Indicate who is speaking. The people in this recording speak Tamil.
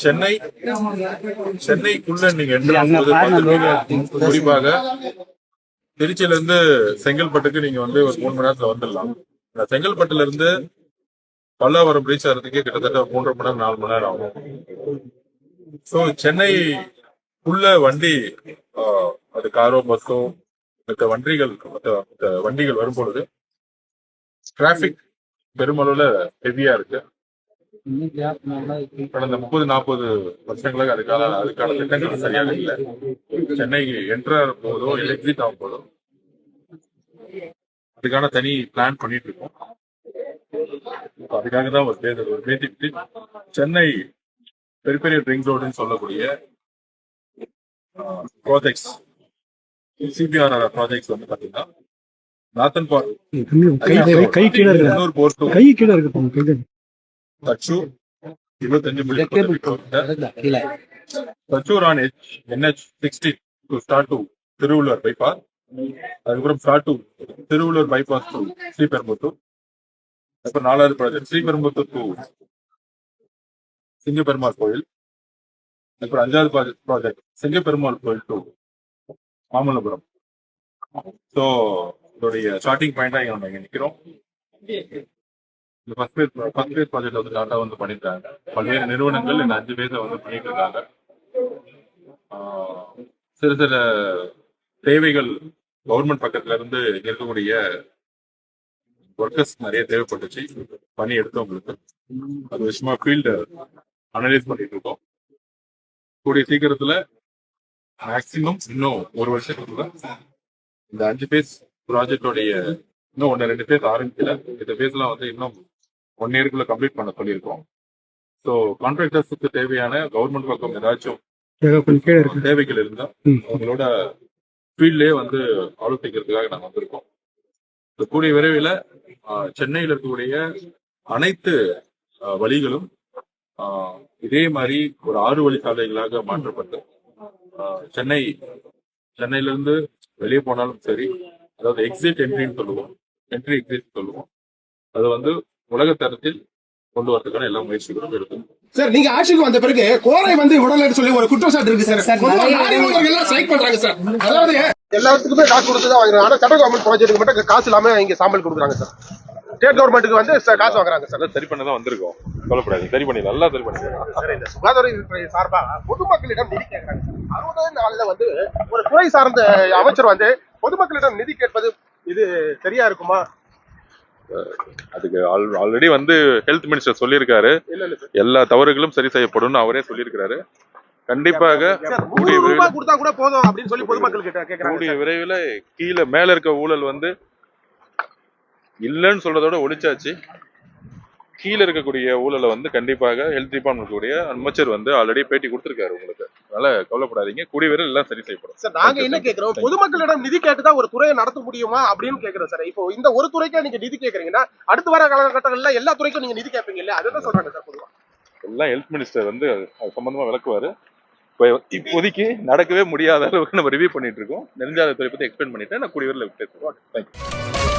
Speaker 1: சென்னை சென்னைக்குள்ள நீங்க குறிப்பாக திருச்சியில இருந்து செங்கல்பட்டுக்கு நீங்க வந்து ஒரு 3 மணி நேரத்துல வந்துடலாம். செங்கல்பட்டுல இருந்து பல்லாவரம் ரீச் ஆகிறதுக்கே கிட்டத்தட்ட 3.5 மணி நேரம் 4 மணி நேரம் ஆகும். ஸோ சென்னை உள்ள வண்டி அது காரோ பஸ்ஸோ மற்ற வண்டிகள் வரும்பொழுது டிராபிக் பெருமளவுல ஹெவியா இருக்கு. கடந்த 30-40 வருஷங்களாக அதுக்கான திட்டங்கள் சரியாக இல்லை. சென்னை என்டர் போதோ இல்லை எக்ஸிட் ஆகும் போதோ அதுக்கான தனி பிளான் பண்ணிட்டு இருக்கோம். அதுக்காக தான் ஒரு பேசிட்டு சென்னை பெரிய ரிங் ரோடுன்னு சொல்லக்கூடிய ப்ராஜெக்ட்ஸ் சிபிஆர் ப்ராஜெக்ட்ஸ் வந்து பாத்தீங்கன்னா நாத்தன் Thatchur 25 Thatchur on NH60 to start to Thiruvallur bypass, அதுக்கப்புறம் start to Thiruvallur bypass to Sriperumbudur, அப்புறம் 4வது ப்ராஜெக்ட் ஸ்ரீபெரும்புத்தூர் டு சிங்கப்பெருமாள் கோயில், அப்புறம் 5வது ப்ராஜெக்ட் சிங்கப்பெருமாள் கோயில் டு மாமல்லபுரம். ஸோ இதோடைய ஸ்டார்டிங் பாயிண்டா நம்ம இங்க நிக்கிறோம். இந்த ஃபர்ஸ்ட் பேஸ் ப்ராஜெக்ட் வந்து டாட்டா வந்து பண்ணிருக்காங்க. பல்வேறு நிறுவனங்கள் இந்த 5 பேஸை வந்து பண்ணிட்டு இருக்காங்க. சில தேவைகள் கவர்மெண்ட் பக்கத்துல இருந்து இருக்கக்கூடிய ஒர்க்கர்ஸ் நிறைய தேவைப்பட்டுச்சு, பண்ணி எடுத்தவங்களுக்கு. அது விஷயமா ஃபீல்டு அனலைஸ் பண்ணிட்டு இருக்கோம். கூடிய சீக்கிரத்துல மேக்சிமம் இன்னும் 1 வருஷத்துக்குள்ள இந்த 5 பேஸ் ப்ராஜெக்டோடைய இன்னும் 1-2 பேஸ் ஆரம்பிக்கல. இந்த பேஸ்லாம் வந்து இன்னும் 1 இயர்க்குள்ள கம்ப்ளீட் பண்ண சொல்லியிருக்கோம். ஸோ கான்ட்ராக்டர்ஸுக்கு தேவையான கவர்மெண்ட் பக்கம் ஏதாச்சும் தேவைகள் இருந்தா அவங்களோட ஃபீல்ட்லயே வந்து ஆலோசிக்கிறதுக்காக நாங்கள் வந்திருக்கோம். கூடிய விரைவில் சென்னையில் இருக்கக்கூடிய அனைத்து வழிகளும் இதே மாதிரி ஒரு 6 வழி சாலைகளாக மாற்றப்பட்டு சென்னையிலிருந்து வெளியே போனாலும் சரி, அதாவது எக்ஸிட் என்ட்ரின்னு சொல்லுவோம், என்ட்ரி எக்ஸிட் சொல்லுவோம், அது வந்து உலக தரத்தில் கொண்டு வரதுக்கான எல்லா முயற்சிகளும் இருக்கும்.
Speaker 2: சார், நீங்க ஆட்சிக்கு வந்த பிறகு கோரை வந்து உடல் சொல்லி ஒரு குற்றச்சாட்டு இருக்கு சார். பண்றாங்க சார். அதாவது எல்லாத்துக்குமே காசு கொடுத்துதான் வாங்குறாங்க. ஆனா சென்ட்ரல் கவர்மெண்ட் ப்ராஜெக்ட்டுக்கு மட்டும் காசு இல்லாம இங்க சாம்பல் கொடுக்குறாங்க சார். ஸ்டேட் கவர்மெண்ட்டுக்கு வந்து காசு வாங்குறாங்க சார்.
Speaker 1: சரி பண்ணதான் வந்திருக்கோம், சொல்லப்படாது. சரி பண்ணி நல்லா சரி பண்ணி
Speaker 2: இந்த சுகாதாரத்துறை சார்பா பொதுமக்களிடம் நிதி கேட்கறாங்க சார். 60 நாள்ல வந்து ஒரு துறை சார்ந்த அமைச்சர் வந்து பொதுமக்களிடம் நிதி கேட்பது இது சரியா இருக்குமா?
Speaker 1: அதுக்கு ஆல்ரெடி வந்து ஹெல்த் மினிஸ்டர் சொல்லியிருக்காரு, எல்லா தவறுகளும் சரி செய்யப்படும் அவரே சொல்லியிருக்காரு. கண்டிப்பாக கூடிய விரைவில் கீழே மேல இருக்க ஊழல் வந்து இல்லைன்னு சொல்றதோட ஒழிச்சாச்சு. கீழே இருக்கக்கூடிய ஊழலை வந்து கண்டிப்பாக ஹெல்த் டிபார்ட்மெண்ட் கூடிய அமைச்சர் வந்து ஆல்ரெடி பேட்டி கொடுத்திருக்காரு உங்களுக்கு. அதனால கவலைப்படாதீங்க, கூடிய விரைவில் எல்லாம் சரி செய்யப்படும்.
Speaker 2: சார், நாங்க என்ன கேட்கிறோம், பொதுமக்களிடம் நிதி கேட்டுதான் ஒரு துறையை நடத்த முடியுமா அப்படின்னு கேட்கிறோம் சார். இப்போ இந்த ஒரு துறைக்கே நீங்க நிதி கேட்கறீங்கன்னா அடுத்து வர காலகட்டங்கள்ல எல்லா துறைக்கும் நீங்க நிதி கேட்பீங்க இல்ல? அதுதான் சொல்றாங்க சார். பொதுவா
Speaker 1: எல்லாம் ஹெல்த் மினிஸ்டர் வந்து அது சம்பந்தமா விளக்குவாரு. இப்போதைக்கு நடக்கவே முடியாத அளவுக்கு நம்ம ரிவ்யூ பண்ணிட்டு இருக்கோம். நெடுஞ்சாலை துறை பத்தி எக்ஸ்பிளைன் பண்ணிட்டேன். நான் கூடிய விரைவில் பேசுறேன். தேங்க்யூ.